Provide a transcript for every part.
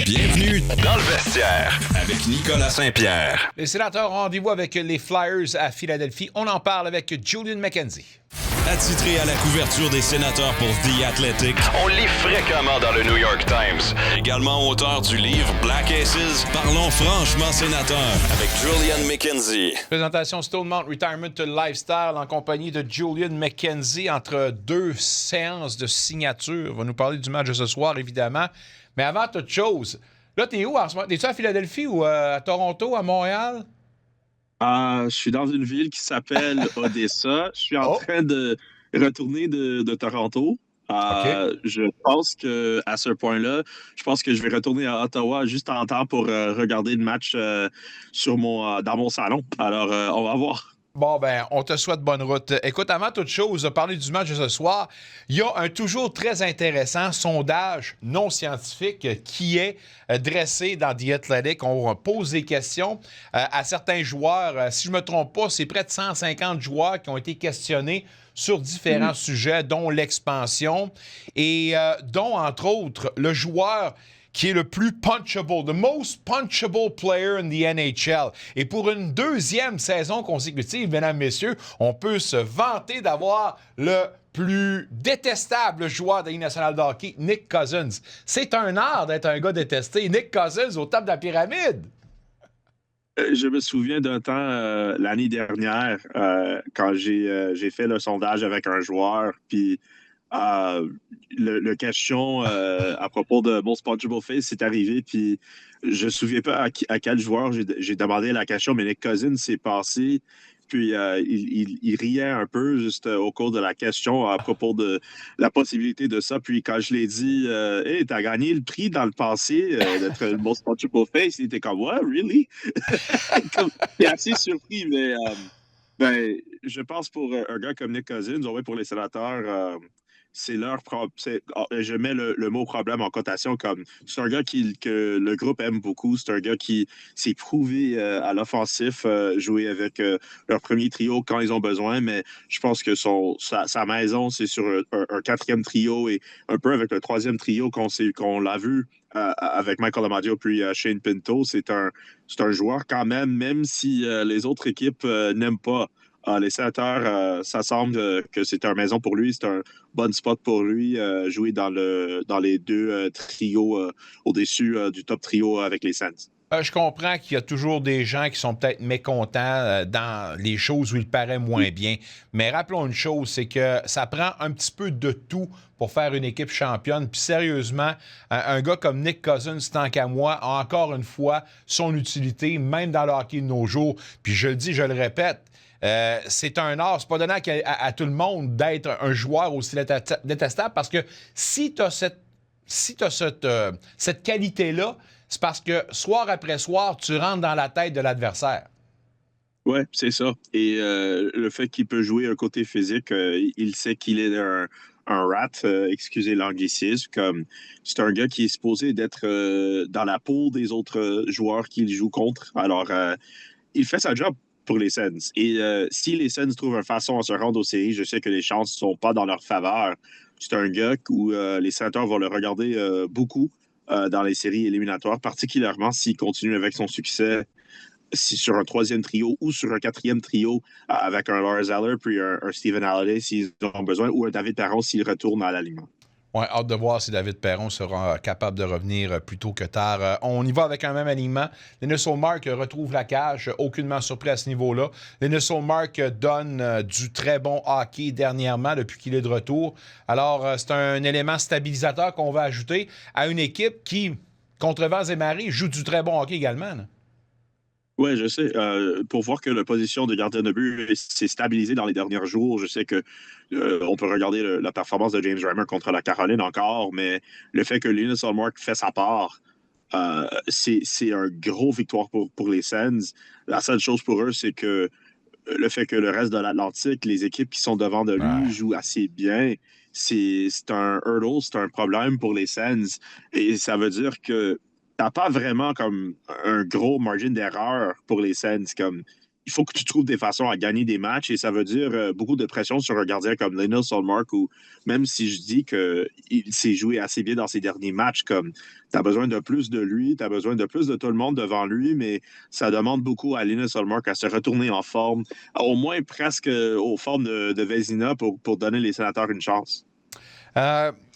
Bienvenue dans le vestiaire avec Nicolas Saint-Pierre. Les Sénateurs ont rendez-vous avec les Flyers à Philadelphie. On en parle avec Julian McKenzie. Attitré à la couverture des Sénateurs pour The Athletic, on lit fréquemment dans le New York Times. Également auteur du livre Black Aces, Parlons franchement Sénateurs avec Julian McKenzie. Présentation Stonemount Retirement Lifestyle en compagnie de Julian McKenzie entre deux séances de signature. On va nous parler du match de ce soir, évidemment. Mais avant toute chose, là, t'es où en ce moment? T'es-tu à Philadelphie ou à Toronto, à Montréal? Je suis dans une ville qui s'appelle Odessa. Je suis en train de retourner de Toronto. Je pense que à ce point-là, je pense que je vais retourner à Ottawa juste en temps pour regarder le match dans mon salon. Alors, on va voir. Bon, ben, on te souhaite bonne route. Écoute, avant toute chose, parler du match de ce soir, il y a un toujours très intéressant sondage non scientifique qui est dressé dans The Athletic. On pose des questions à certains joueurs. Si je ne me trompe pas, c'est près de 150 joueurs qui ont été questionnés sur différents sujets, dont l'expansion et dont, entre autres, le joueur qui est le plus punchable, the most punchable player in the NHL. Et pour une deuxième saison consécutive, mesdames, messieurs, on peut se vanter d'avoir le plus détestable joueur de la Ligue nationale de hockey, Nick Cousins. C'est un art d'être un gars détesté. Nick Cousins au top de la pyramide. Je me souviens d'un temps, l'année dernière, quand j'ai fait le sondage avec un joueur, puis le question à propos de Most Punchable Face c'est arrivé, puis je ne me souviens pas à quel joueur j'ai demandé la question, mais Nick Cousins s'est passé, puis il riait un peu juste au cours de la question à propos de la possibilité de ça. Puis quand je l'ai dit, hey, t'as gagné le prix dans le passé d'être le Most Punchable Face, il était comme, what, really? Il est assez surpris, mais je pense pour un gars comme Nick Cousins, pour les Sénateurs, c'est leur problème. Je mets le mot problème en cotation comme c'est un gars que le groupe aime beaucoup. C'est un gars qui s'est prouvé à l'offensif, jouer avec leur premier trio quand ils ont besoin, mais je pense que sa maison, c'est sur un quatrième trio et un peu avec le troisième trio qu'on l'a vu avec Michael Amadio puis Shane Pinto. C'est un joueur quand même si les autres équipes n'aiment pas. Les Sénateurs, ça semble que c'est une maison pour lui. C'est un bon spot pour lui, jouer dans les deux trios au-dessus du top trio avec les Sens. Je comprends qu'il y a toujours des gens qui sont peut-être mécontents dans les choses où il paraît moins bien. Mais rappelons une chose, c'est que ça prend un petit peu de tout pour faire une équipe championne. Puis sérieusement, un gars comme Nick Cousins, tant qu'à moi, a encore une fois son utilité, même dans le hockey de nos jours. Puis je le dis, je le répète, c'est un art. C'est pas donné à tout le monde d'être un joueur aussi détestable parce que si tu as cette qualité-là, c'est parce que soir après soir, tu rentres dans la tête de l'adversaire. Oui, c'est ça. Et le fait qu'il peut jouer un côté physique, il sait qu'il est un rat, excusez l'anglicisme, comme c'est un gars qui est supposé d'être dans la peau des autres joueurs qu'il joue contre. Alors, il fait sa job pour les Sens. Et si les Sens trouvent une façon à se rendre aux séries, je sais que les chances ne sont pas dans leur faveur. C'est un gars où les Sénateurs vont le regarder beaucoup dans les séries éliminatoires, particulièrement s'il continue avec son succès sur un troisième trio ou sur un quatrième trio avec un Lars Eller puis un Steven Halliday s'ils ont besoin, ou un David Perron s'il retourne à l'alignement. Ouais, hâte de voir si David Perron sera capable de revenir plus tôt que tard. On y va avec un même alignement. Linus Ullmark retrouve la cage, aucunement surpris à ce niveau-là. Linus Ullmark donne du très bon hockey dernièrement depuis qu'il est de retour. Alors, c'est un élément stabilisateur qu'on va ajouter à une équipe qui, contre vents et marées, joue du très bon hockey également. Oui, je sais. Pour voir que la position de gardien de but s'est stabilisée dans les derniers jours, je sais que on peut regarder la performance de James Reimer contre la Caroline encore, mais le fait que Linus Ullmark fait sa part, c'est un gros victoire pour les Sens. La seule chose pour eux, c'est que le fait que le reste de l'Atlantique, les équipes qui sont devant de lui jouent assez bien, c'est un hurdle, c'est un problème pour les Sens. Et ça veut dire que t'as pas vraiment comme un gros margin d'erreur pour les Sens. Comme il faut que tu trouves des façons à gagner des matchs et ça veut dire beaucoup de pression sur un gardien comme Lionel Solmark ou même si je dis qu'il s'est joué assez bien dans ses derniers matchs, comme tu as besoin de plus de lui, tu as besoin de plus de tout le monde devant lui, mais ça demande beaucoup à Lionel Solmark à se retourner en forme, au moins presque aux formes de Vezina pour donner les Sénateurs une chance.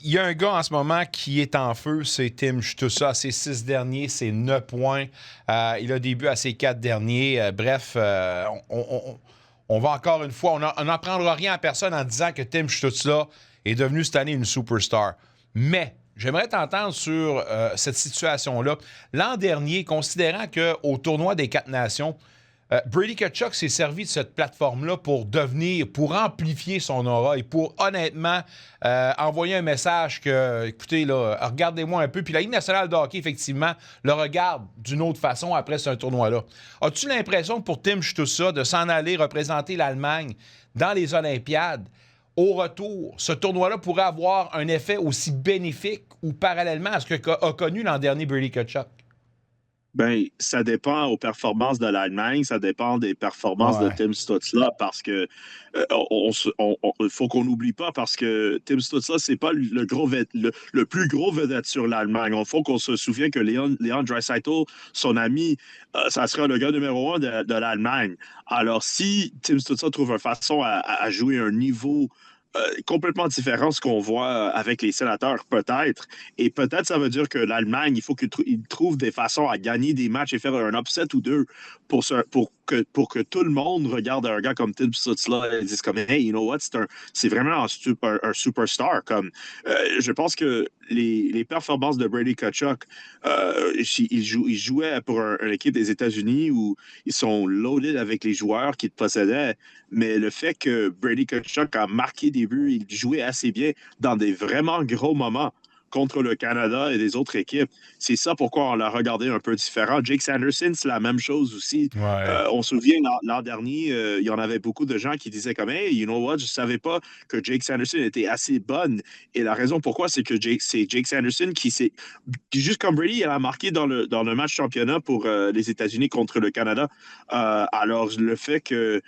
Il y a un gars en ce moment qui est en feu, c'est Tim Stutzla. Ses 6 derniers, c'est 9 points. Il a des buts à ses 4 derniers. Bref, on va encore une fois, on n'apprendra rien à personne en disant que Tim Stutzla est devenu cette année une superstar. Mais j'aimerais t'entendre sur cette situation-là. L'an dernier, considérant qu'au tournoi des 4 nations, Brady Tkachuk s'est servi de cette plateforme-là pour amplifier son aura et pour honnêtement envoyer un message que, écoutez, là, regardez-moi un peu. Puis la Ligue nationale de hockey, effectivement, le regarde d'une autre façon après ce tournoi-là. As-tu l'impression que pour Tim Stutzla de s'en aller représenter l'Allemagne dans les Olympiades, au retour, ce tournoi-là pourrait avoir un effet aussi bénéfique ou parallèlement à ce qu'a connu l'an dernier Brady Tkachuk? Ben, ça dépend aux performances de l'Allemagne, ça dépend des performances de Tim Stutzla parce que il faut qu'on n'oublie pas parce que Tim Stutzla, c'est pas le plus gros vedette sur l'Allemagne. Il faut qu'on se souvienne que Leon Draisaitl, son ami, ça sera le gars numéro 1 de l'Allemagne. Alors, si Tim Stutzla trouve une façon à jouer un niveau complètement différent de ce qu'on voit avec les Sénateurs, peut-être. Et peut-être ça veut dire que l'Allemagne, il faut qu'il trouve des façons à gagner des matchs et faire un upset ou deux pour que tout le monde regarde un gars comme Tim Stutzla et dise comme « Hey, you know what? C'est vraiment un superstar. » Je pense que les performances de Brady Tkachuk, il jouait pour une équipe des États-Unis où ils sont loaded avec les joueurs qu'ils possédaient. Mais le fait que Brady Tkachuk a marqué des buts, il jouait assez bien dans des vraiment gros moments contre le Canada et les autres équipes. C'est ça pourquoi on l'a regardé un peu différent. Jake Sanderson, c'est la même chose aussi. Ouais. On se souvient, l'an dernier, il y en avait beaucoup de gens qui disaient comme « Hey, you know what? Je savais pas que Jake Sanderson était assez bonne. » Et la raison pourquoi, c'est que c'est Jake Sanderson qui juste comme Brady, elle a marqué dans le match championnat pour les États-Unis contre le Canada. Alors, le fait que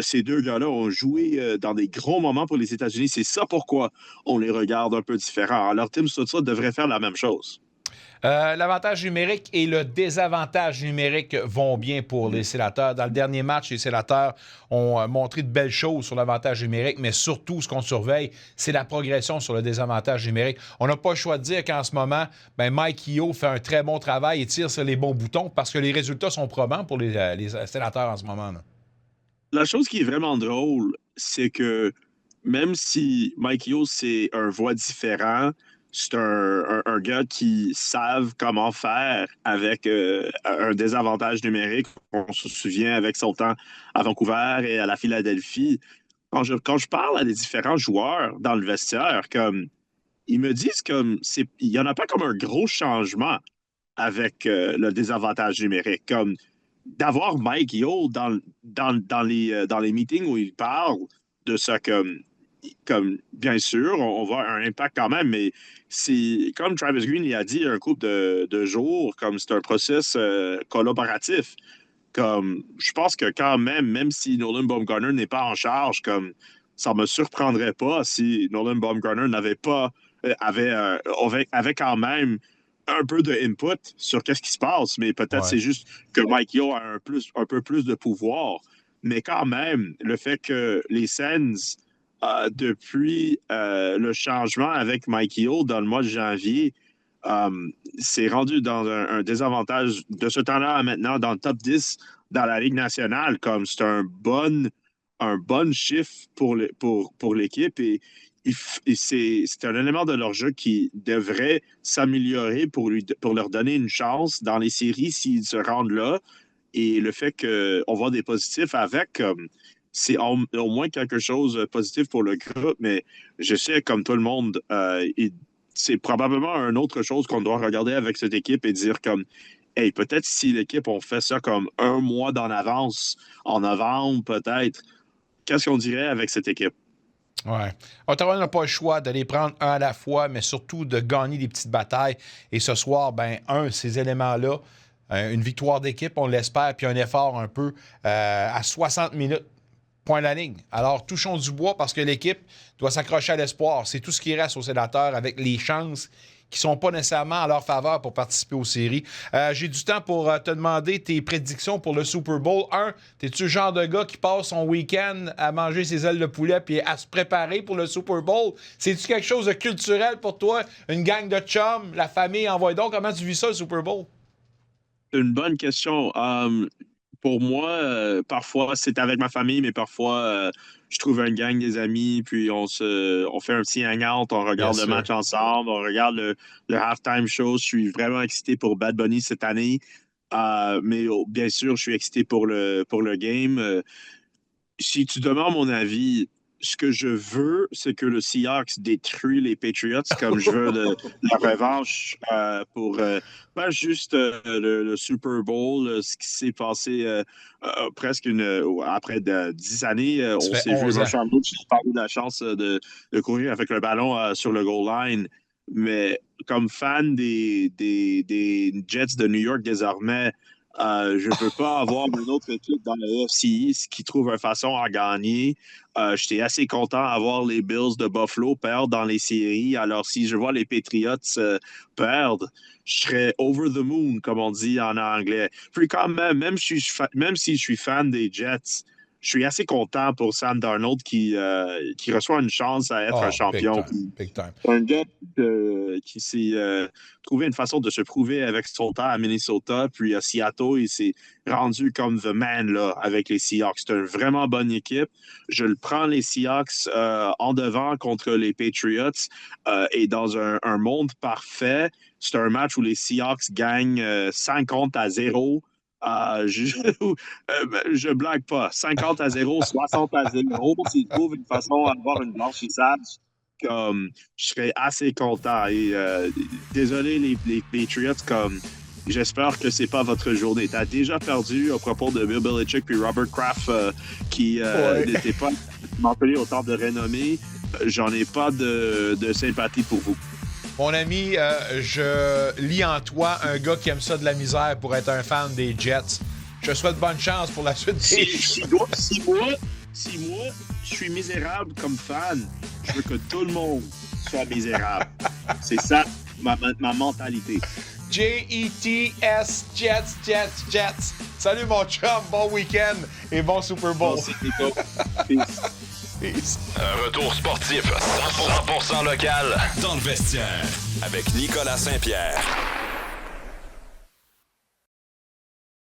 ces deux gars-là ont joué dans des gros moments pour les États-Unis. C'est ça pourquoi on les regarde un peu différents. Alors, Tim Stutzla devrait faire la même chose. L'avantage numérique et le désavantage numérique vont bien pour les Sénateurs. Dans le dernier match, les Sénateurs ont montré de belles choses sur l'avantage numérique, mais surtout, ce qu'on surveille, c'est la progression sur le désavantage numérique. On n'a pas le choix de dire qu'en ce moment, Mike Yeo fait un très bon travail et tire sur les bons boutons parce que les résultats sont probants pour les Sénateurs en ce moment. Là. La chose qui est vraiment drôle, c'est que même si Mike Yeo, c'est un voix différent, c'est un gars qui savent comment faire avec un désavantage numérique. On se souvient avec son temps à Vancouver et à la Philadelphie. Quand je parle à des différents joueurs dans le vestiaire, comme ils me disent comme il n'y en a pas comme un gros changement avec le désavantage numérique. Comme d'avoir Mike Yeo dans les meetings où il parle de ça comme bien sûr, on voit un impact quand même, mais c'est comme Travis Green il a dit un couple de jours, comme c'est un processus collaboratif. Comme je pense que quand même si Nolan Baumgartner n'est pas en charge, comme ça me surprendrait pas si Nolan Baumgartner avait quand même un peu de input sur qu'est-ce qui se passe, mais peut-être c'est juste que Mike Yeo a un peu plus de pouvoir. Mais quand même, le fait que les Sens, depuis le changement avec Mike Yeo dans le mois de janvier, s'est rendu dans un désavantage de ce temps-là à maintenant dans le top 10 dans la Ligue nationale, comme c'est un bon chiffre pour l'équipe et c'est un élément de leur jeu qui devrait s'améliorer pour leur donner une chance dans les séries s'ils se rendent là. Et le fait qu'on voit des positifs avec, c'est au moins quelque chose de positif pour le groupe. Mais je sais, comme tout le monde, c'est probablement une autre chose qu'on doit regarder avec cette équipe et dire comme, hey, peut-être si l'équipe, on fait ça comme un mois d'en avance, en novembre peut-être, qu'est-ce qu'on dirait avec cette équipe? Ouais. Ottawa n'a pas le choix de les prendre un à la fois, mais surtout de gagner des petites batailles. Et ce soir, ces éléments-là une victoire d'équipe, on l'espère, puis un effort un peu à 60 minutes. Point de la ligne. Alors, touchons du bois parce que l'équipe doit s'accrocher à l'espoir. C'est tout ce qui reste aux Sénateurs avec les chances qui ne sont pas nécessairement à leur faveur pour participer aux séries. J'ai du temps pour te demander tes prédictions pour le Super Bowl. T'es-tu le genre de gars qui passe son week-end à manger ses ailes de poulet puis à se préparer pour le Super Bowl? C'est-tu quelque chose de culturel pour toi? Une gang de chums, la famille, envoie donc. Comment tu vis ça, le Super Bowl? Une bonne question. Pour moi, parfois, c'est avec ma famille, mais parfois, je trouve une gang des amis, puis on fait un petit hangout, on regarde le match ensemble, on regarde le halftime show. Je suis vraiment excité pour Bad Bunny cette année. Mais bien sûr, je suis excité pour le game. Si tu demandes mon avis, ce que je veux, c'est que le Seahawks détruit les Patriots comme je veux la revanche pour pas juste le Super Bowl, ce qui s'est passé presque après 10 années. On s'est vu Marshall Lynch, j'ai pas eu la chance de courir avec le ballon sur le goal line. Mais comme fan des Jets de New York désormais, je ne veux pas avoir une autre équipe dans le AFC East qui trouve une façon à gagner. J'étais assez content à voir les Bills de Buffalo perdre dans les séries. Alors, si je vois les Patriots perdre, je serais over the moon, comme on dit en anglais. Puis quand même si je suis fan des Jets, je suis assez content pour Sam Darnold qui reçoit une chance à être un champion. Big time. Un gars qui s'est trouvé une façon de se prouver avec son temps à Minnesota, puis à Seattle, il s'est rendu comme the man là, avec les Seahawks. C'est une vraiment bonne équipe. Je le prends les Seahawks en devant contre les Patriots. Et dans un monde parfait, c'est un match où les Seahawks gagnent 50-0. Je blague pas. 50-0, 60-0. S'ils trouvent une façon d'avoir une blanchissage, je serais assez content. Et désolé les Patriots, j'espère que c'est pas votre journée. T'as déjà perdu à propos de Bill Belichick puis Robert Kraft qui n'étaient pas appelés autant de renommée. J'en ai pas de sympathie pour vous. Mon ami, je lis en toi un gars qui aime ça de la misère pour être un fan des Jets. Je te souhaite bonne chance pour la suite des choses. Si moi, je suis misérable comme fan, je veux que tout le monde soit misérable. C'est ça, ma mentalité. Jets, Jets. Salut mon chum, bon week-end et bon Super Bowl. Peace. Un retour sportif 100% local dans le vestiaire avec Nicolas Saint-Pierre.